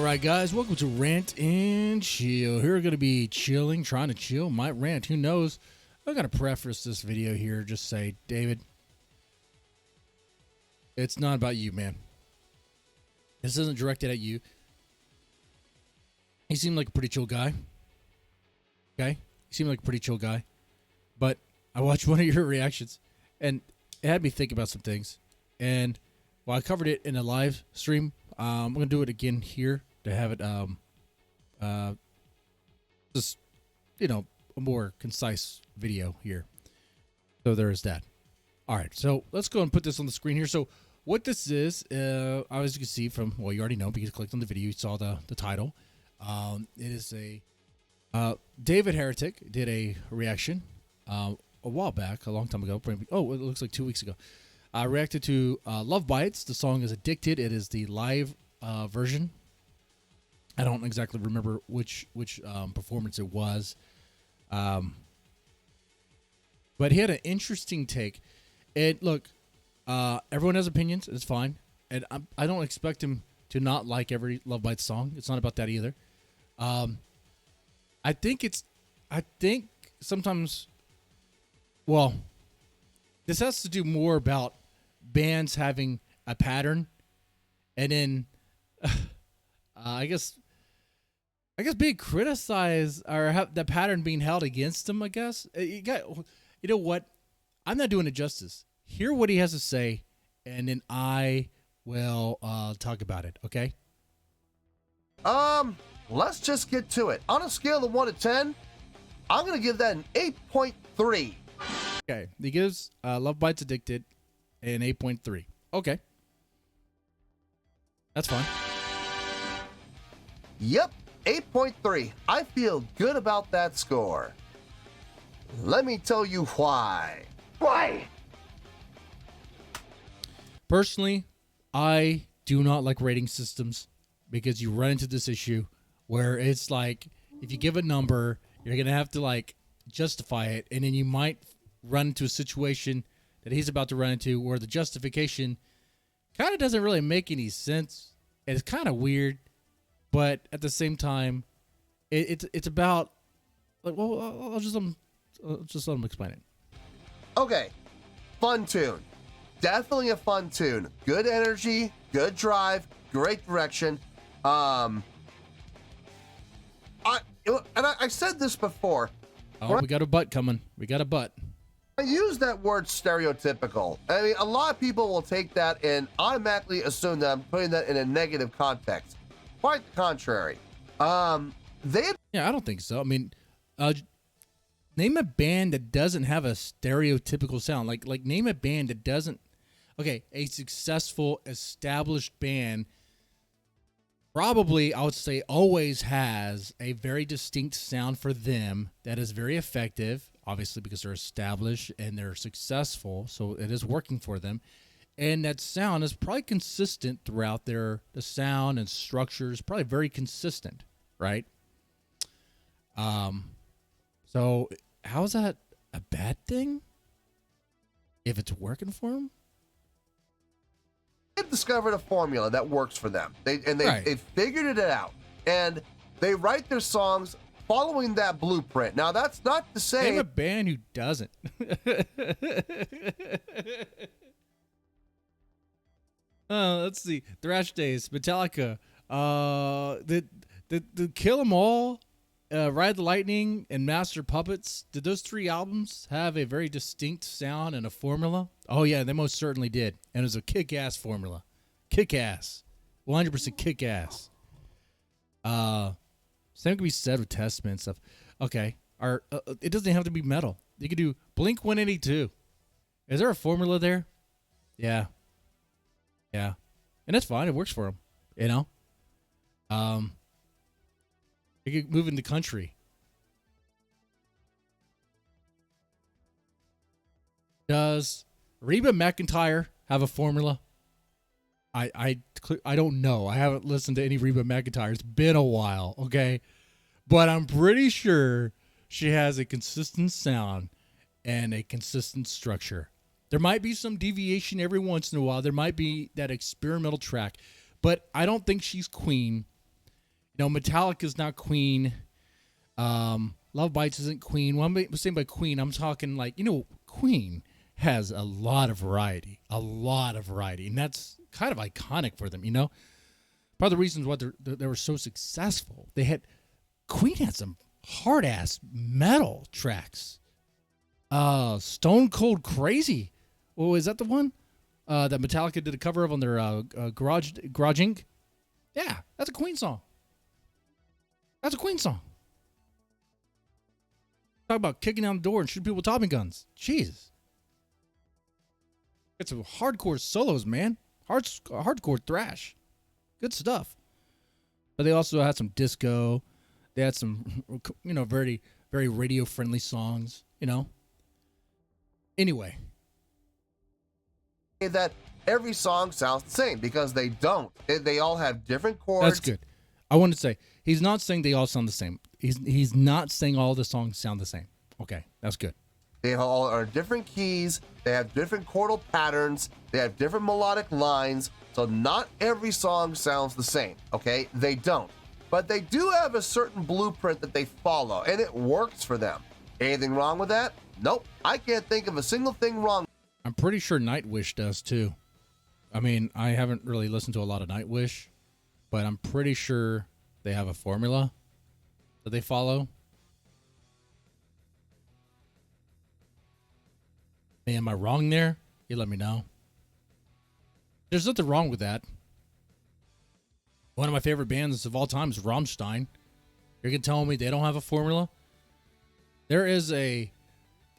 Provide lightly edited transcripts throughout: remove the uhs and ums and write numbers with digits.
right, guys, welcome to Rant and Chill. Here we're going to be chilling, trying to chill, might rant, who knows. I'm going to preface this video here, just say, David, it's not about you, man. This isn't directed at you. He seemed like a pretty chill guy. Okay? He seemed like a pretty chill guy. But I watched one of your reactions, and it had me think about some things. And while I covered it in a live stream, I'm going to do it again here to have it just, you know, a more concise video here. So there is that. All right, so let's go and put this on the screen here. So what this is, as you can see from, well, you already know because you clicked on the video, you saw the title. It is a, David Heretic did a reaction a while back, a long time ago. Oh, it looks like 2 weeks ago. I reacted to LOVEBITES. The song is Addicted. It is the live version. I don't exactly remember which performance it was. But he had an interesting take. And look, everyone has opinions. It's fine. And I don't expect him to not like every LOVEBITES song. It's not about that either. I think sometimes, well, this has to do more about bands having a pattern, and then I guess being criticized or have the pattern being held against them. I guess you know what? I'm not doing it justice. Hear what he has to say, and then I will talk about it. Okay? Let's just get to it. On a scale of 1 to 10, I'm gonna give that an 8.3. Okay, he gives LOVEBITES Addicted an 8.3. Okay. That's fine. Yep, 8.3. I feel good about that score. Let me tell you why. Why? Personally, I do not like rating systems because you run into this issue where it's like if you give a number, you're going to have to like justify it, and then you might run into a situation that he's about to run into where the justification kind of doesn't really make any sense. It's kind of weird, but at the same time, it's about like, well, I'll just let him explain it. Okay, fun tune. Definitely a fun tune. Good energy, good drive, great direction. I said this before. Oh, we got a butt coming. We got a butt. I use that word stereotypical. I mean, a lot of people will take that and automatically assume that I'm putting that in a negative context. Quite the contrary. Yeah, I don't think so. I mean, name a band that doesn't have a stereotypical sound. Like name a band that doesn't. Okay, a successful, established band probably, I would say, always has a very distinct sound for them that is very effective, obviously because they're established and they're successful, so it is working for them. And that sound is probably consistent throughout the sound and structure is probably very consistent, right? So how is that a bad thing if it's working for them? They've discovered a formula that works for them. They figured it out, and they write their songs following that blueprint. Now, that's not to say name a band who doesn't. Let's see. Thrash Days, Metallica, the Kill 'Em All, Ride the Lightning, and Master Puppets. Did those 3 albums have a very distinct sound and a formula? Oh, yeah, they most certainly did. And it was a kick-ass formula. Kick-ass. 100% kick-ass. Same can be said with Testament and stuff. Okay. It doesn't have to be metal. You could do Blink-182. Is there a formula there? Yeah. Yeah. And that's fine. It works for them. You know? You could move in the country. Does Reba McEntire have a formula? I don't know. I haven't listened to any Reba McEntire. It's been a while, okay? But I'm pretty sure she has a consistent sound and a consistent structure. There might be some deviation every once in a while. There might be that experimental track. But I don't think she's Queen. Metallica's not Queen. Love Bites isn't Queen. When I'm saying by Queen, I'm talking like, Queen has a lot of variety, and that's kind of iconic for them. Part of the reasons why they were so successful, Queen had some hard ass metal tracks. Stone Cold Crazy. Oh, is that the one that Metallica did a cover of on their Garage Inc? Yeah, that's a Queen song. Talk about kicking down the door and shooting people with Tommy guns. Jesus. It's some hardcore solos, man. Hardcore thrash. Good stuff. But they also had some disco. They had some, very, very radio-friendly songs, Anyway. That every song sounds the same, because they don't. They all have different chords. That's good. I want to say, he's not saying they all sound the same. He's not saying all the songs sound the same. Okay, that's good. They all are different keys. They have different chordal patterns. They have different melodic lines. So not every song sounds the same, okay? They don't. But they do have a certain blueprint that they follow, and it works for them. Anything wrong with that? Nope. I can't think of a single thing wrong. I'm pretty sure Nightwish does too. I mean, I haven't really listened to a lot of Nightwish, but I'm pretty sure they have a formula that they follow. Hey, am I wrong there? You let me know. There's nothing wrong with that. One of my favorite bands of all time is Rammstein. You're gonna tell me they don't have a formula? There's a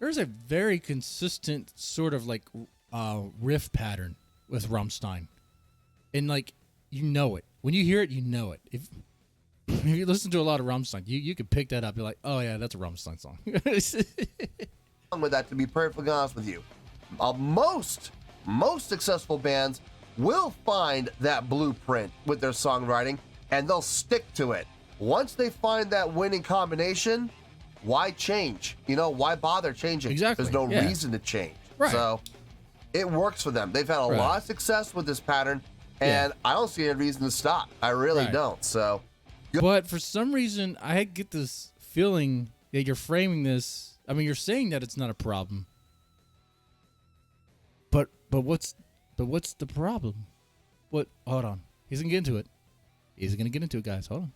very consistent sort of like riff pattern with Rammstein, and like it when you hear it, it. If you listen to a lot of Rammstein, you can pick that up. You're like, oh yeah, that's a Rammstein song. With that, to be perfectly honest with you, most successful bands will find that blueprint with their songwriting, and they'll stick to it. Once they find that winning combination, why change? Why bother changing? Exactly. There's no reason to change. Right. So it works for them. They've had a lot of success with this pattern, and I don't see any reason to stop. I really don't. So, but for some reason, I get this feeling that you're framing this. I mean, you're saying that it's not a problem. But what's the problem? What? Hold on. He's gonna get into it. Guys. Hold on.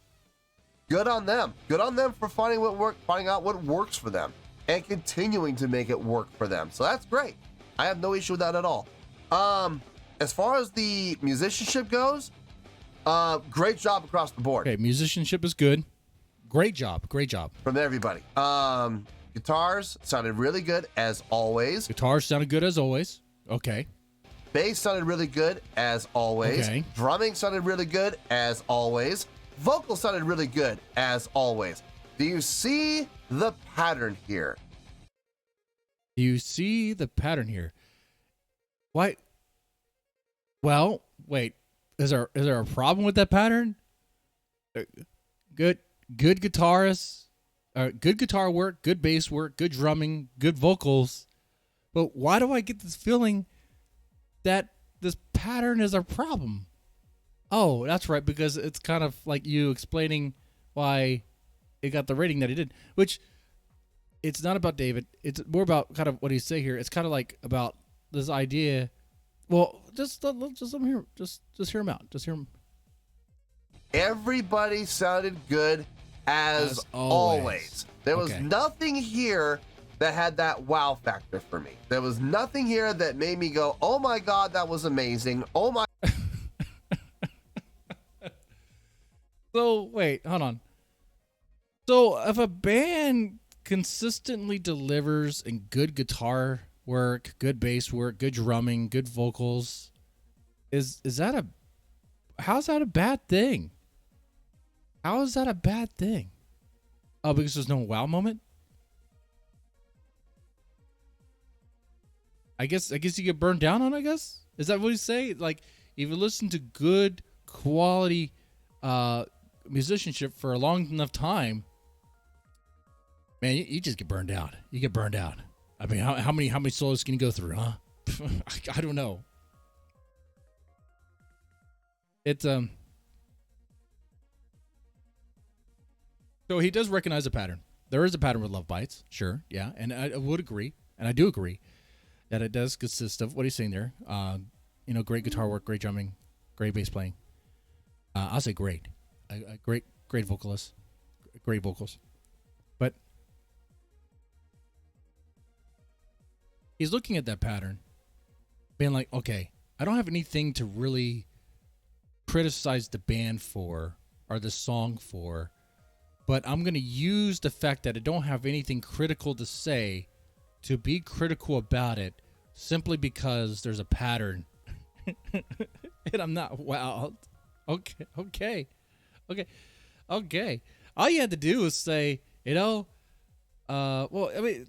Good on them. Good on them for finding out what works for them, and continuing to make it work for them. So that's great. I have no issue with that at all. As far as the musicianship goes, great job across the board. Okay, musicianship is good. Great job from everybody. Guitars sounded really good as always. Guitars sounded good as always. Okay. Bass sounded really good as always. Okay. Drumming sounded really good as always. Vocals sounded really good as always. Do you see the pattern here? Why? Well, wait. Is there a problem with that pattern? Good guitarists. Good guitar work, good bass work, good drumming, good vocals. But why do I get this feeling that this pattern is a problem? Oh, that's right, because it's kind of like you explaining why it got the rating that it did. Which, it's not about David. It's more about kind of what he say here. It's kind of like about this idea. Well, just let him hear. Just hear him out. Just hear him. Everybody sounded good as always. There was nothing here that had that wow factor for me. There was nothing here that made me go, oh my God, that was amazing. Oh my. So, wait, hold on. So, if a band consistently delivers in good guitar work, good bass work, good drumming, good vocals, how's that a bad thing? How is that a bad thing? Oh, because there's no wow moment? I guess you get burned down on, I guess? Is that what you say? Like, if you listen to good quality musicianship for a long enough time, man, you just get burned out. You get burned out. I mean, how many solos can you go through, huh? I don't know. It's So he does recognize a pattern. There is a pattern with Love Bites, sure, yeah, and I would agree, and I do agree that it does consist of what he's saying there. Great guitar work, great drumming, great bass playing. I'll say great, a great vocalist, great vocals, but he's looking at that pattern, being like, okay, I don't have anything to really criticize the band for or the song for, but I'm going to use the fact that I don't have anything critical to say to be critical about it simply because there's a pattern. And I'm not, wow. Okay. All you had to do was say, well, I mean,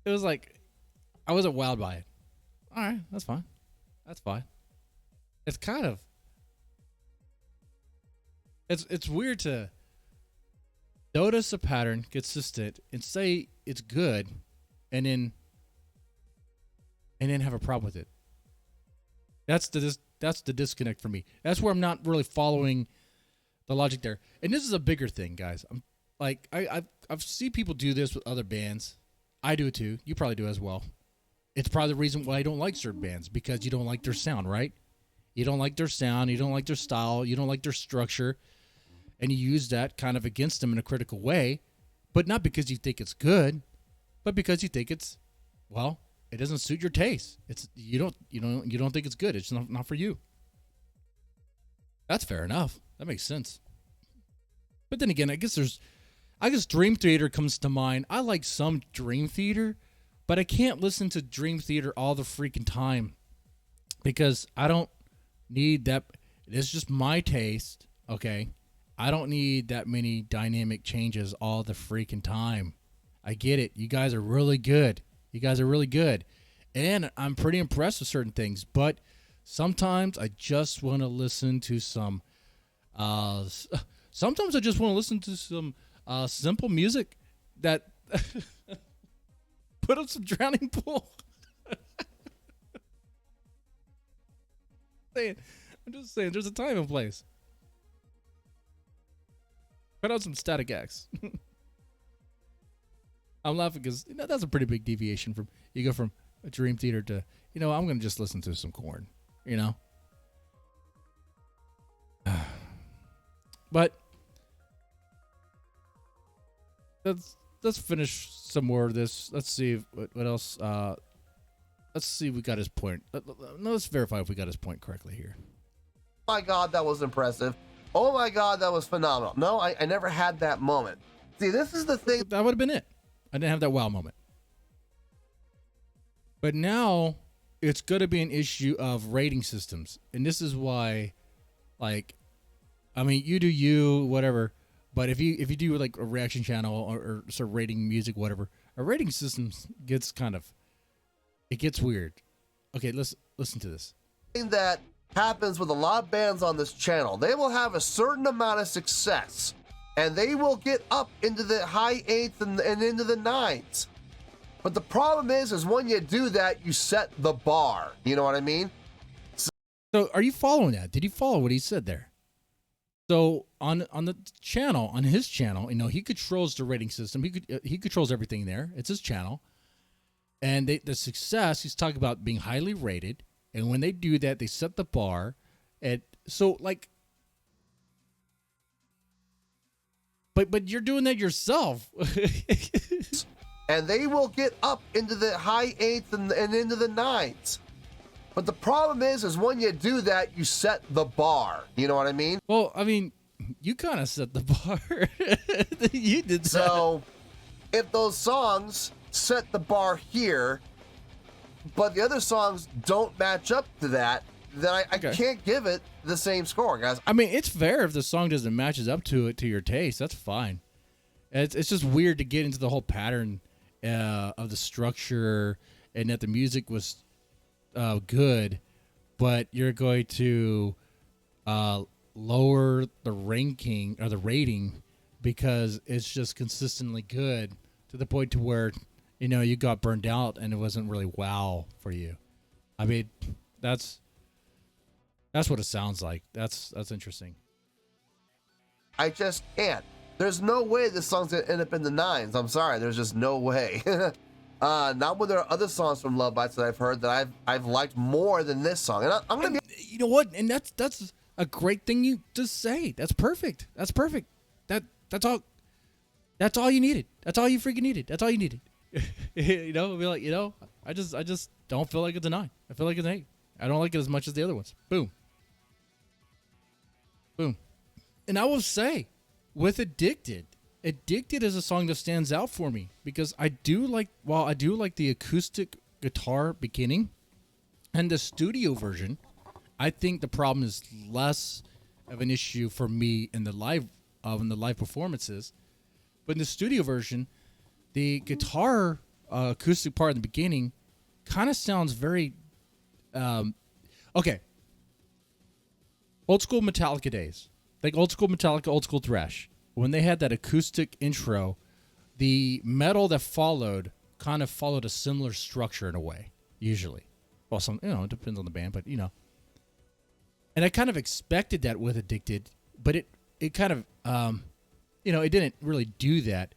it was like, I wasn't wowed by it. All right, that's fine. It's kind of, it's weird to notice a pattern, consistent, and say it's good, and then have a problem with it. That's the disconnect for me. That's where I'm not really following the logic there. And this is a bigger thing, guys. I'm like, I've seen people do this with other bands. I do it too. You probably do as well. It's probably the reason why I don't like certain bands, because you don't like their sound, right? You don't like their sound. You don't like their style. You don't like their structure. And you use that kind of against them in a critical way, but not because you think it's good, but because you think it's, well, it doesn't suit your taste. It's you don't think it's good. It's not for you. That's fair enough. That makes sense. But then again, I guess Dream Theater comes to mind. I like some Dream Theater, but I can't listen to Dream Theater all the freaking time because I don't need that. It's just my taste, okay? I don't need that many dynamic changes all the freaking time. I get it. You guys are really good. And I'm pretty impressed with certain things, but sometimes I just want to listen to some simple music that put up some Drowning Pool. I'm just saying there's a time and place. Put out some Static X. I'm laughing because that's a pretty big deviation from you go from a Dream Theater to I'm gonna just listen to some Korn, But let's finish some more of this. Let's see what else. Let's see if we got his point. Let's verify if we got his point correctly here. Oh my God, that was impressive. Oh my God, that was phenomenal. No, I never had that moment. See, this is the thing. That would have been it. I didn't have that wow moment. But now it's going to be an issue of rating systems. And this is why, you do you, whatever. But if you do like a reaction channel or sort of rating music, whatever, a rating system gets it gets weird. Okay, let's listen to this. That happens with a lot of bands on this channel. They will have a certain amount of success and they will get up into the high 8s and into the 9s. But the problem is when you do that, you set the bar. You know what I mean? So are you following that? Did you follow what he said there? So on the channel, on his channel, he controls the rating system. He controls everything there. It's his channel. And the success, he's talking about being highly rated. And when they do that, they set the bar. And so but you're doing that yourself. And they will get up into the high 8s and into the 9s. But the problem is when you do that, you set the bar. You know what I mean? Well, I mean, you kind of set the bar. You did that. So if those songs set the bar here, but the other songs don't match up to that, then I can't give it the same score, guys. I mean, it's fair if the song doesn't matches up to your taste. That's fine. It's just weird to get into the whole pattern of the structure and that the music was good, but you're going to lower the ranking or the rating because it's just consistently good to the point to where you got burned out and it wasn't really wow for you. I mean, that's what it sounds like. That's interesting. I just can't. There's no way this song's gonna end up in the nines. I'm sorry, there's just no way. Not when there are other songs from Love Bites that I've heard that I've liked more than this song. And I'm gonna be, you know what? And that's a great thing you just say. That's perfect. That's perfect. That's all. That's all you needed. That's all you freaking needed. That's all you needed. You know, be like, you know, I just don't feel like it's a 9. I feel like it's an 8. I don't like it as much as the other ones. Boom. Boom. And I will say, with Addicted is a song that stands out for me because I do like the acoustic guitar beginning and the studio version. I think the problem is less of an issue for me in the live performances, but in the studio version, the guitar acoustic part in the beginning kind of sounds very okay. Old school Metallica days, like old school Metallica, old school thrash. When they had that acoustic intro, the metal that followed kind of followed a similar structure in a way, usually. Well, it depends on the band, but and I kind of expected that with Addicted, but it kind of, it didn't really do that.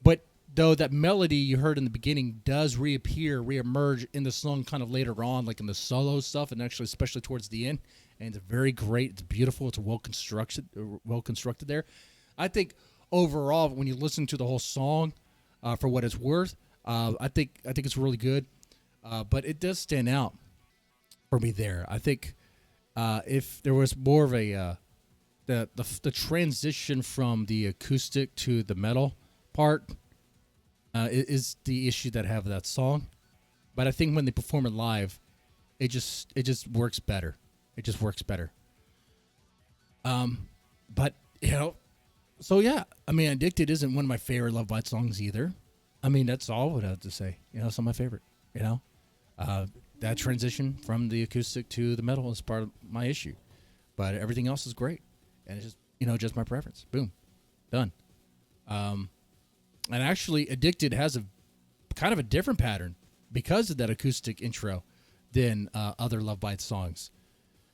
But though that melody you heard in the beginning does reemerge in the song kind of later on, like in the solo stuff, and actually especially towards the end, and it's very great. It's beautiful. It's well constructed there. I think overall, when you listen to the whole song, for what it's worth, I think it's really good. But it does stand out for me there. I think if there was more of a the transition from the acoustic to the metal part is the issue that I have with that song. But I think when they perform it live, it just works better. It just works better. But so yeah, I mean, Addicted isn't one of my favorite Love Bites songs either. I mean, that's all I would have to say. It's not my favorite. That transition from the acoustic to the metal is part of my issue, but everything else is great, and it's just just my preference. Boom, done. And actually, Addicted has a kind of a different pattern because of that acoustic intro than other Love Bites songs.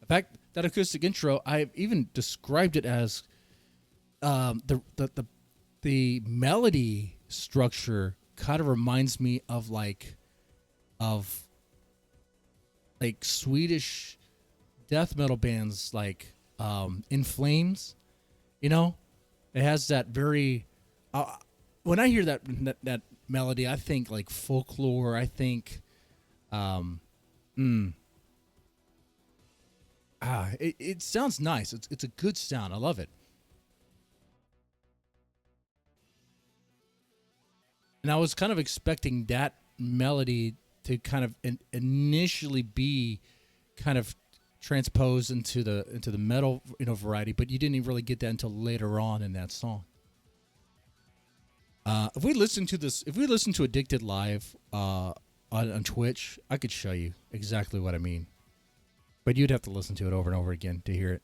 In fact, that acoustic intro, I've even described it as the melody structure kind of reminds me of like Swedish death metal bands like In Flames. It has that very when I hear that melody, I think like folklore. I think it sounds nice. It's a good sound. I love it. And I was kind of expecting that melody to kind of initially be kind of transposed into the metal variety, but you didn't even really get that until later on in that song. If we listen to Addicted live on Twitch, I could show you exactly what I mean, but you'd have to listen to it over and over again to hear it.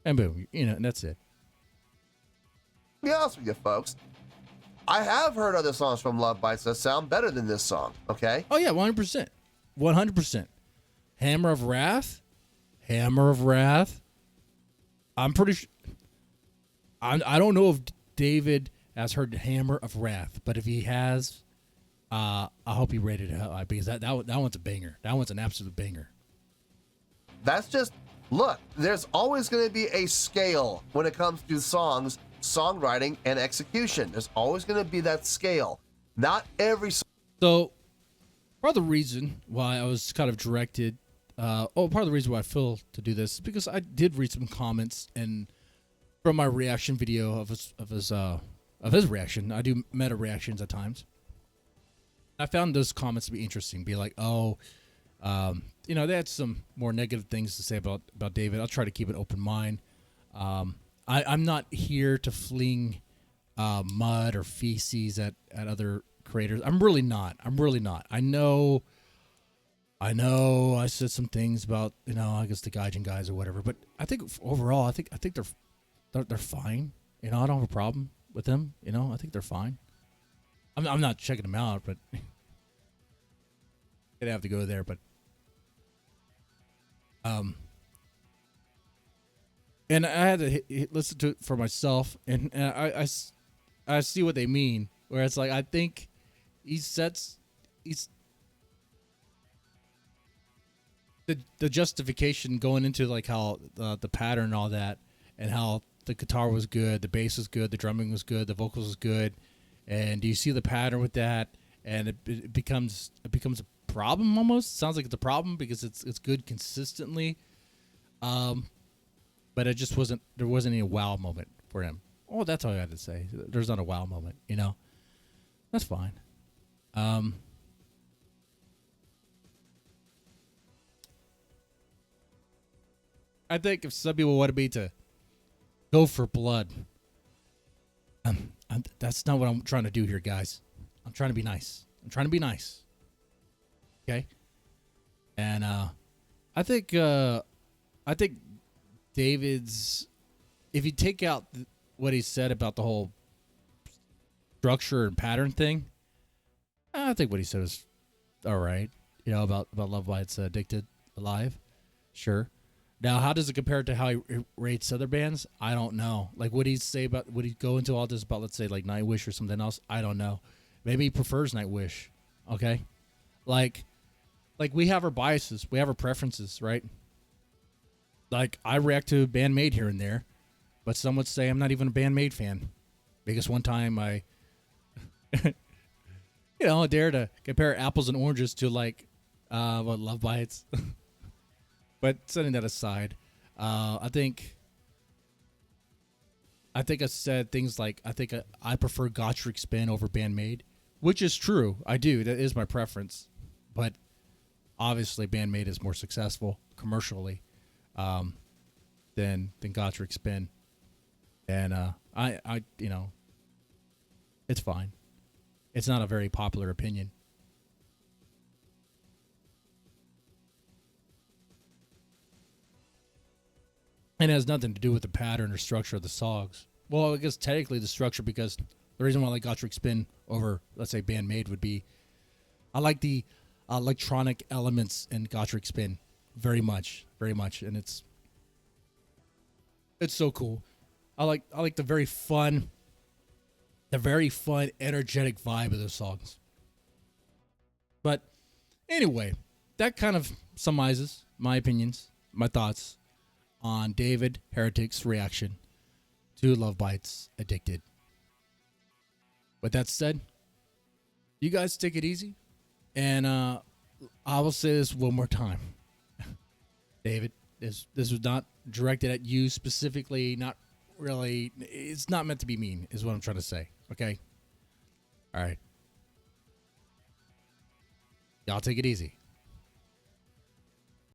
And boom, and that's it. to be honest with you, folks, I have heard other songs from Love Bites that sound better than this song. Okay. Oh yeah, 100%, 100%. Hammer of Wrath. I'm pretty sure. I don't know if David has heard Hammer of Wrath, but if he has, I hope he rated it high because that one's a banger. That one's an absolute banger. That's just, look, there's always going to be a scale when it comes to songs, songwriting, and execution. There's always going to be that scale. Not every song. So, part of the reason why I was kind of directed, part of the reason why I feel to do this is because I did read some comments and from my reaction video of his reaction. I do meta reactions at times. I found those comments to be interesting. Be like, they had some more negative things to say about David. I'll try to keep an open mind. I'm not here to fling mud or feces at other creators. I'm really not. I know I said some things about, I guess the Gaijin guys or whatever, but I think overall, I think they're fine. I don't have a problem with them. I think they're fine. I'm not checking them out, but they'd have to go there. But And I had to listen to it for myself, and I see what they mean. Where it's like, I think he's the justification going into like how the pattern and all that, and how the guitar was good, the bass was good, the drumming was good, the vocals was good, and do you see the pattern with that? And it becomes a problem almost. It sounds like it's a problem because it's good consistently, but it just wasn't. There wasn't any wow moment for him. Oh, that's all I had to say. There's not a wow moment, you know. That's fine. I think if some people wanted me to go for blood, that's not what I'm trying to do here, guys. I'm trying to be nice. Okay? And I think David's, if you take out what he said about the whole structure and pattern thing, I think what he said was all right. You know, about Love Bites Addicted Alive. Sure. Now, how does it compare to how he rates other bands? I don't know. Like, would he go into all this about, let's say, like Nightwish or something else? I don't know. Maybe he prefers Nightwish. Okay? Like we have our biases. We have our preferences, right? Like, I react to Bandmate here and there, but some would say I'm not even a Bandmate fan. Because one time I, dare to compare apples and oranges to, like, Love Bites. But setting that aside, I think I said things like, I prefer Gottschalk Spin over Bandmate, which is true. I do. That is my preference. But obviously Bandmate is more successful commercially than Gottschalk Spin. And I it's fine. It's not a very popular opinion. And it has nothing to do with the pattern or structure of the songs. Well, I guess technically the structure, because the reason why I like Gottschalk Spin over, let's say, Bandmate would be, I like the electronic elements in Gottschalk Spin very much, and it's so cool. I like the very fun, energetic vibe of those songs. But anyway, that kind of summarizes my opinions, my thoughts on David Heretic's reaction to Love Bites Addicted. With that said, you guys take it easy, and I will say this one more time. David, this was not directed at you specifically, not really. It's not meant to be mean, is what I'm trying to say, okay? All right. Y'all take it easy.